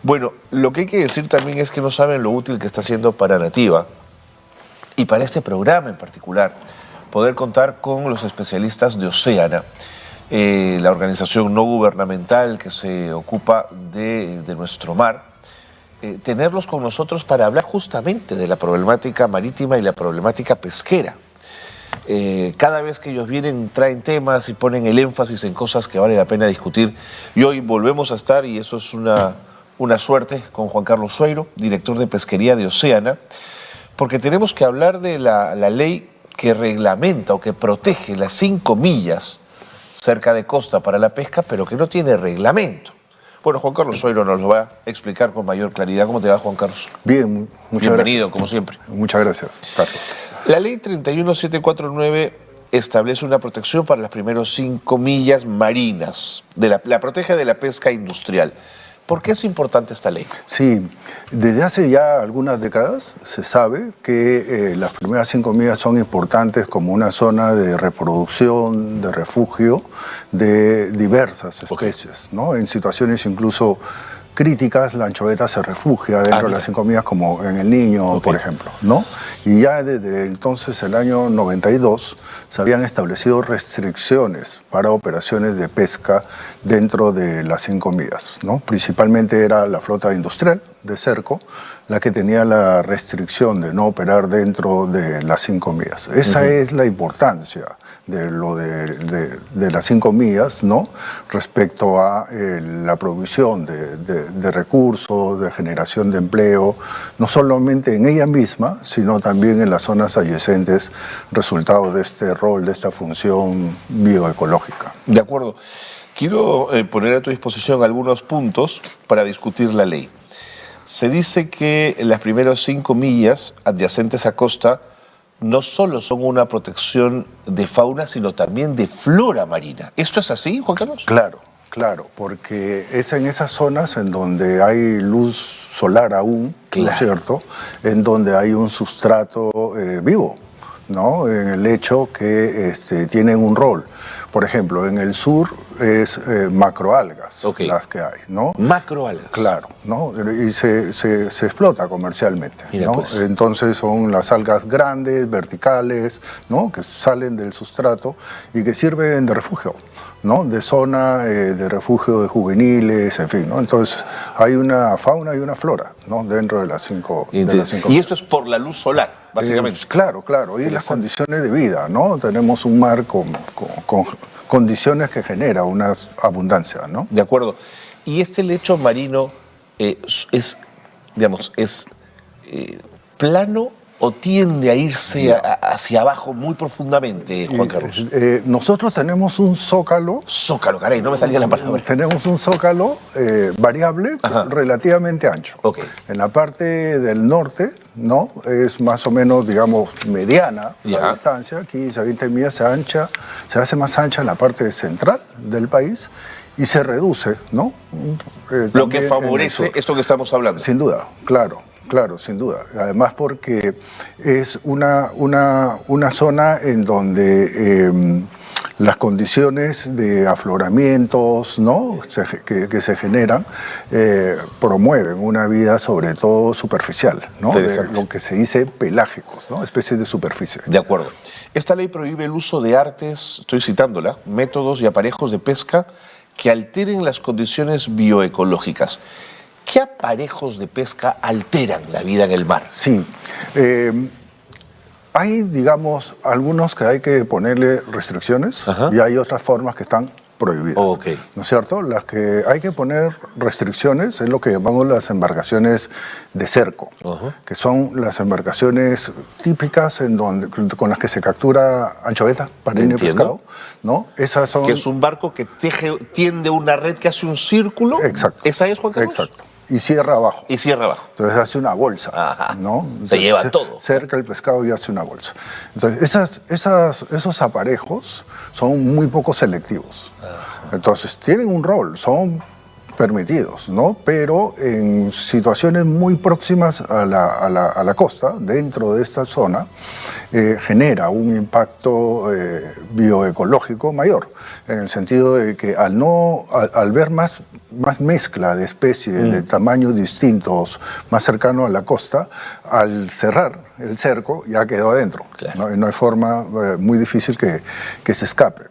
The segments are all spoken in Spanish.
Bueno, lo que hay que decir también es que no saben lo útil que está siendo para Nativa y para este programa en particular, poder contar con los especialistas de Oceana, la organización no gubernamental que se ocupa de nuestro mar, tenerlos con nosotros para hablar justamente de la problemática marítima y la problemática pesquera. Cada vez que ellos vienen traen temas y ponen el énfasis en cosas que vale la pena discutir. Y hoy volvemos a estar, y eso es una suerte, con Juan Carlos Sueiro, director de Pesquería de Oceana, porque tenemos que hablar de la ley que reglamenta o que protege las 5 millas cerca de costa para la pesca, pero que no tiene reglamento. Bueno, Juan Carlos Sueiro nos lo va a explicar con mayor claridad. ¿Cómo te va, Juan Carlos? Bien, muchas Bienvenido, gracias. como siempre. Muchas gracias, Carlos. La ley 31749 establece una protección para las primeras 5 millas marinas. La protege de la pesca industrial. ¿Por qué es importante esta ley? Sí, desde hace ya algunas décadas se sabe que las primeras 5 millas son importantes como una zona de reproducción, de refugio de diversas especies, ¿no? En situaciones incluso críticas, la anchoveta se refugia dentro de las 5 millas, como en el Niño, por ejemplo, ¿no? Y ya desde entonces, el año 92, se habían establecido restricciones para operaciones de pesca dentro de las 5 millas, ¿no? Principalmente era la flota industrial de cerco la que tenía la restricción de no operar dentro de las 5 millas. Esa es la importancia de lo de las 5 millas, ¿no? Respecto a la provisión de recursos, de generación de empleo, no solamente en ella misma, sino también en las zonas adyacentes, resultado de este rol, de esta función bioecológica. De acuerdo. Quiero poner a tu disposición algunos puntos para discutir la ley. Se dice que las primeras 5 millas adyacentes a costa no solo son una protección de fauna, sino también de flora marina. ¿Esto es así, Juan Carlos? Claro, claro, porque es en esas zonas en donde hay luz solar aún, ¿no es cierto?, en donde hay un sustrato vivo, ¿no? En el hecho que tienen un rol. Por ejemplo, en el sur es macroalgas las que hay, ¿no? Macroalgas. Claro, ¿no? Y se explota comercialmente, Mira, ¿no? pues. Entonces son las algas grandes, verticales, ¿no? Que salen del sustrato y que sirven de refugio, ¿no? De zona de refugio de juveniles, en fin, ¿no? Entonces hay una fauna y una flora, ¿no? Dentro de las 5 Y esto es por la luz solar, básicamente. Claro, claro. Y las condiciones de vida, ¿no? Tenemos un mar con condiciones que genera una abundancia, ¿no? De acuerdo. Y este lecho marino es plano o tiende a irse hacia abajo muy profundamente, Juan Carlos. Nosotros tenemos un zócalo. Zócalo, caray, no me salía la palabra. Tenemos un zócalo variable, relativamente ancho. En la parte del norte, ¿no? Es más o menos, digamos, mediana la distancia. 15 a 20 millas se hace más ancha en la parte central del país y se reduce, ¿no? Lo que favorece esto que estamos hablando. Sin duda, claro. Claro, sin duda. Además porque es una zona en donde las condiciones de afloramientos, ¿no? que se generan promueven una vida sobre todo superficial, ¿no? De lo que se dice pelágicos, ¿no? Especies de superficie. De acuerdo. Esta ley prohíbe el uso de artes, estoy citándola, métodos y aparejos de pesca que alteren las condiciones bioecológicas. ¿Qué aparejos de pesca alteran la vida en el mar? Sí, hay, digamos, algunos que hay que ponerle restricciones y hay otras formas que están prohibidas, ¿no es cierto? Las que hay que poner restricciones es lo que llamamos las embarcaciones de cerco, que son las embarcaciones típicas con las que se captura anchoveta, pareño y pescado, ¿no? Esas son... Que es un barco que tiende una red que hace un círculo. Exacto. ¿Esa es, Juan Carlos? Exacto. Y cierra abajo. Y cierra abajo. Entonces hace una bolsa, ¿no? Entonces, se lleva todo. Cerca el pescado y hace una bolsa. Entonces esos aparejos son muy poco selectivos. Entonces tienen un rol, son permitidos, ¿no? Pero en situaciones muy próximas a la costa, dentro de esta zona, genera un impacto bioecológico mayor, en el sentido de que al ver más mezcla de especies de tamaños distintos, más cercano a la costa, al cerrar el cerco ya quedó adentro, claro. ¿no? Y no hay forma, muy difícil que se escape.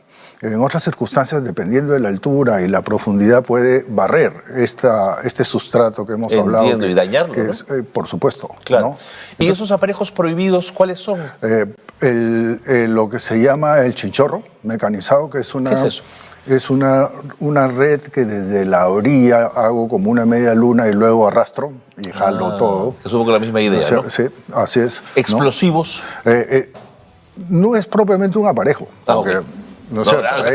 En otras circunstancias, dependiendo de la altura y la profundidad, puede barrer este sustrato que hemos hablado. Entiendo, y dañarlo, ¿no? Por supuesto. Claro. ¿no? ¿Y esos aparejos prohibidos cuáles son? Lo que se llama el chinchorro mecanizado, que es una... ¿Qué es eso? Es una red que desde la orilla hago como una media luna y luego arrastro y jalo todo. Es un poco la misma idea, ¿no? Sí, así es. ¿Explosivos? No es propiamente un aparejo. Porque,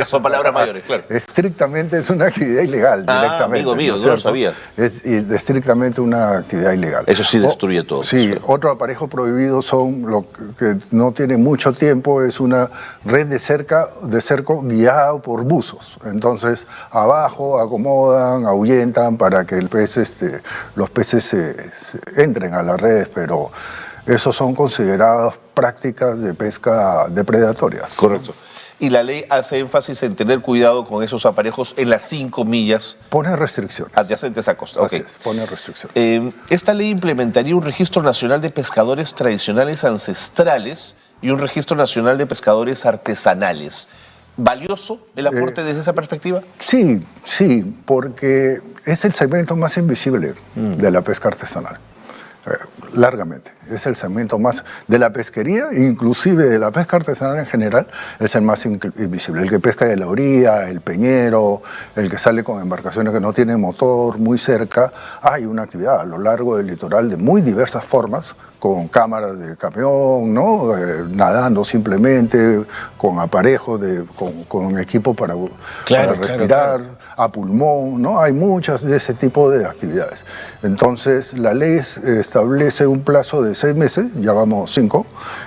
son palabras mayores, claro. Estrictamente es una actividad ilegal, directamente. Amigo mío, no lo sabía. Es estrictamente una actividad ilegal. Eso sí destruye todo. Sí, otro aparejo prohibido son, lo que no tiene mucho tiempo, es una red de cerco guiado por buzos. Entonces, abajo acomodan, ahuyentan para que los peces se entren a las redes, pero esos son consideradas prácticas de pesca depredatorias. Correcto. Y la ley hace énfasis en tener cuidado con esos aparejos en las 5 millas. Pone restricciones. Adyacentes a costa. Así es, pone restricciones. Esta ley implementaría un registro nacional de pescadores tradicionales ancestrales y un registro nacional de pescadores artesanales. ¿Valioso el aporte desde esa perspectiva? Sí, porque es el segmento más invisible de la pesca artesanal. Largamente. Es el segmento más de la pesquería, inclusive de la pesca artesanal en general, es el más invisible. El que pesca de la orilla, el peñero, el que sale con embarcaciones que no tienen motor, muy cerca. Hay una actividad a lo largo del litoral de muy diversas formas, con cámaras de camión, ¿no? Nadando simplemente, con aparejos, con equipo para respirar, claro. A pulmón, ¿no? Hay muchas de ese tipo de actividades. Entonces, la ley establece un plazo de 6 meses, ya vamos 5,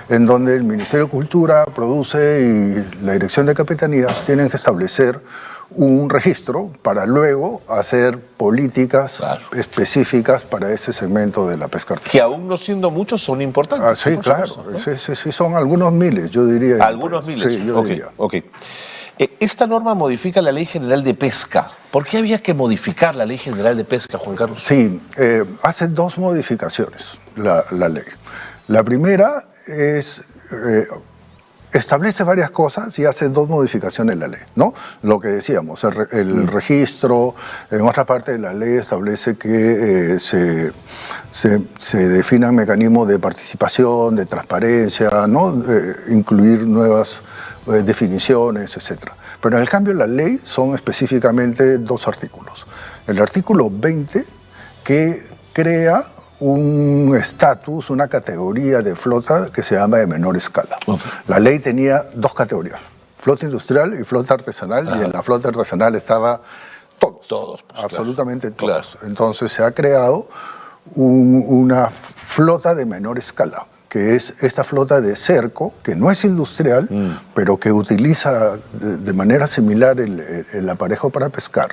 en donde el Ministerio de Cultura produce y la Dirección de Capitanías tienen que establecer un registro para luego hacer políticas específicas para ese segmento de la pesca artesanal. Que aún no siendo muchos son importantes. Sí, claro. Supuesto, ¿no? Sí, son algunos miles, yo diría. ¿Algunos miles? Sí, yo diría. Ok. Esta norma modifica la Ley General de Pesca. ¿Por qué había que modificar la Ley General de Pesca, Juan Carlos? Sí, hace 2 modificaciones la ley. La primera es... establece varias cosas y hace 2 modificaciones en la ley, ¿no? Lo que decíamos, el registro, en otra parte de la ley establece que se definan mecanismos de participación, de transparencia, ¿no? Incluir nuevas definiciones, etc. Pero en el cambio la ley son específicamente 2 artículos. El artículo 20 que crea un estatus, una categoría de flota que se llama de menor escala. Okay. La ley tenía 2 categorías, flota industrial y flota artesanal, y en la flota artesanal estaba todos, pues, absolutamente claro. Todos. Claro. Entonces se ha creado una flota de menor escala, que es esta flota de cerco, que no es industrial, pero que utiliza de manera similar el aparejo para pescar,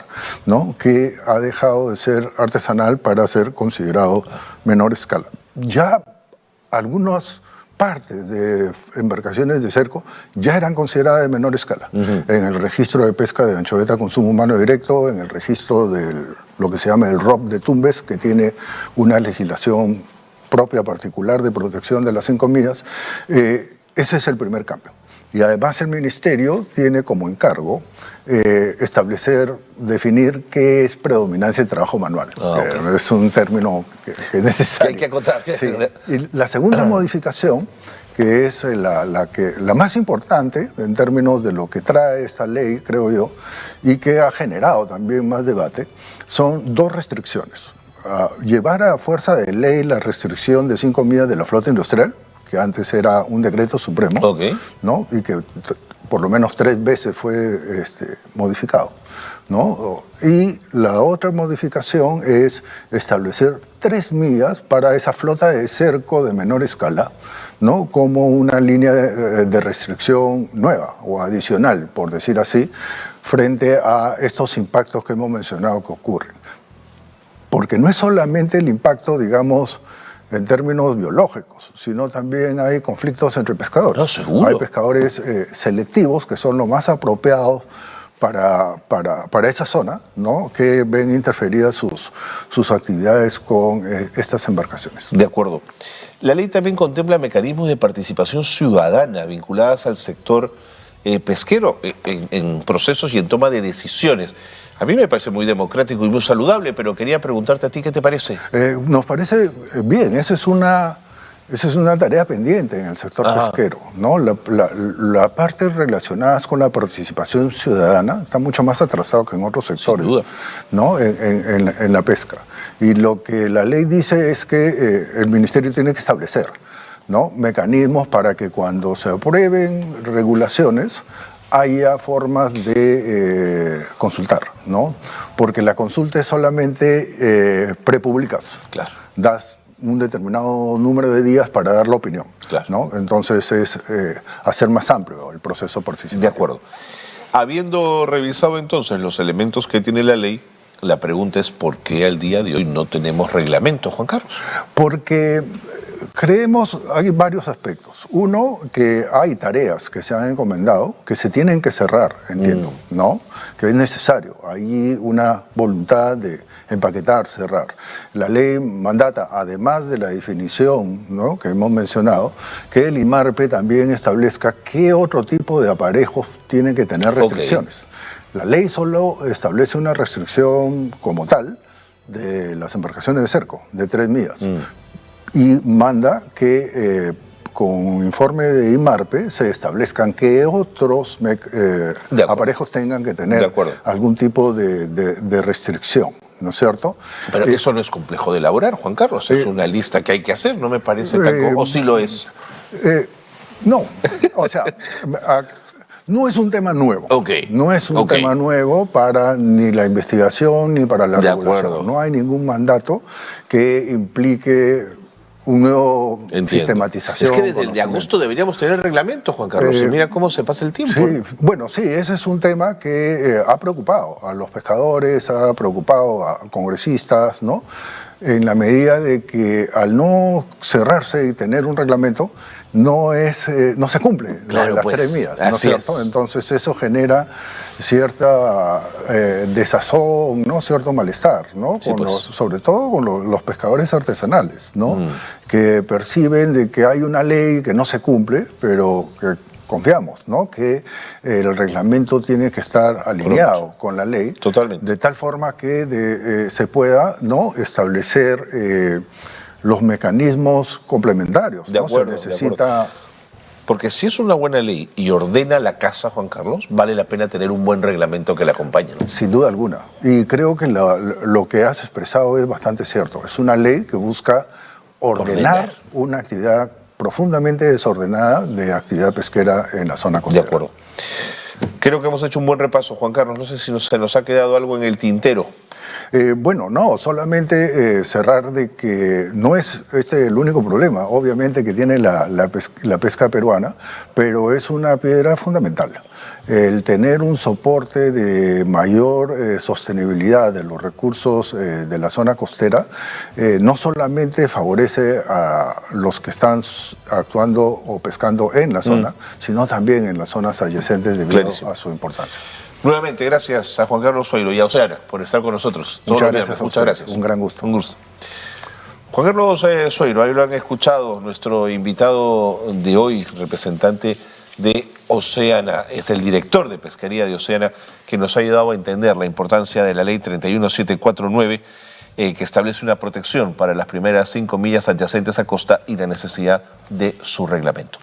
¿no? Que ha dejado de ser artesanal para ser considerado menor escala. Ya algunas partes de embarcaciones de cerco ya eran consideradas de menor escala. En el registro de pesca de anchoveta consumo humano directo, en el registro de lo que se llama el ROP de Tumbes, que tiene una legislación propia particular de protección de las 5 millas, ese es el primer cambio. Y además el Ministerio tiene como encargo definir qué es predominancia de trabajo manual. Okay. Es un término que es necesario. Que hay que acotar. Sí. Y la segunda modificación, que es la más importante en términos de lo que trae esta ley, creo yo, y que ha generado también más debate, son 2 restricciones. Llevar a fuerza de ley la restricción de 5 millas de la flota industrial, que antes era un decreto supremo, ¿no? Y que por lo menos 3 veces fue modificado, ¿no? Y la otra modificación es establecer 3 millas para esa flota de cerco de menor escala, ¿no? Como una línea de restricción nueva o adicional, por decir así, frente a estos impactos que hemos mencionado que ocurren. Porque no es solamente el impacto, digamos, en términos biológicos, sino también hay conflictos entre pescadores. No, seguro. Hay pescadores selectivos que son los más apropiados para esa zona, ¿no? Que ven interferidas sus actividades con estas embarcaciones. De acuerdo. La ley también contempla mecanismos de participación ciudadana vinculadas al sector pesquero en procesos y en toma de decisiones. A mí me parece muy democrático y muy saludable, pero quería preguntarte a ti, ¿qué te parece? Nos parece bien, esa es una tarea pendiente en el sector pesquero, ¿no? La parte relacionada con la participación ciudadana está mucho más atrasado que en otros sectores, sin duda, ¿no? En la pesca. Y lo que la ley dice es que el ministerio tiene que establecer, ¿no? Mecanismos para que cuando se aprueben regulaciones haya formas de consultar, ¿no? Porque la consulta es solamente prepublicas. Claro. Das un determinado número de días para dar la opinión, claro, ¿no? Entonces es hacer más amplio el proceso participativo. De acuerdo. Habiendo revisado entonces los elementos que tiene la ley, la pregunta es ¿por qué al día de hoy no tenemos reglamento, Juan Carlos? Porque creemos, hay varios aspectos. Uno, que hay tareas que se han encomendado, que se tienen que cerrar, entiendo, ¿no? Que es necesario. Hay una voluntad de empaquetar, cerrar. La ley mandata, además de la definición, ¿no?, que hemos mencionado, que el IMARPE también establezca qué otro tipo de aparejos tienen que tener restricciones. La ley solo establece una restricción como tal de las embarcaciones de cerco, de 3 millas. Y manda que con informe de IMARPE se establezcan que otros aparejos tengan que tener algún tipo de restricción, ¿no es cierto? Pero eso no es complejo de elaborar, Juan Carlos, es una lista que hay que hacer, no me parece tan... ¿O sí lo es? No, o sea... No es un tema nuevo. No es un tema nuevo para ni la investigación ni para la regulación. No hay ningún mandato que implique un nuevo sistematización. Es que desde el de agosto deberíamos tener reglamento, Juan Carlos, y mira cómo se pasa el tiempo. Sí, bueno, sí, ese es un tema que ha preocupado a los pescadores, ha preocupado a congresistas, ¿no? En la medida de que al no cerrarse y tener un reglamento, no se cumple las 3 millas, ¿no es cierto? Entonces eso genera cierta desazón, ¿no? Cierto malestar, ¿no? Sí, sobre todo con los pescadores artesanales, ¿no? Que perciben de que hay una ley que no se cumple, pero que confiamos, ¿no? Que el reglamento tiene que estar alineado con la ley. Totalmente. De tal forma que se pueda, ¿no?, establecer los mecanismos complementarios. De acuerdo, ¿no? Se necesita... Porque si es una buena ley y ordena la casa, Juan Carlos, vale la pena tener un buen reglamento que la acompañe, ¿no? Sin duda alguna. Y creo que lo que has expresado es bastante cierto. Es una ley que busca ordenar una actividad profundamente desordenada de actividad pesquera en la zona costera. De acuerdo. Creo que hemos hecho un buen repaso, Juan Carlos. No sé si se nos ha quedado algo en el tintero. Bueno, no, solamente cerrar de que no es este el único problema, obviamente, que tiene la pesca peruana, pero es una piedra fundamental. El tener un soporte de mayor sostenibilidad de los recursos de la zona costera no solamente favorece a los que están actuando o pescando en la zona, sino también en las zonas adyacentes debido a su importancia. Nuevamente, gracias a Juan Carlos Zoilo y a Oceana por estar con nosotros. Muchas gracias. Un gran gusto. Un gusto. Juan Carlos Zoilo, ahí lo han escuchado, nuestro invitado de hoy, representante de Oceana, es el director de Pesquería de Oceana, que nos ha ayudado a entender la importancia de la ley 31749, que establece una protección para las primeras 5 millas adyacentes a costa y la necesidad de su reglamento.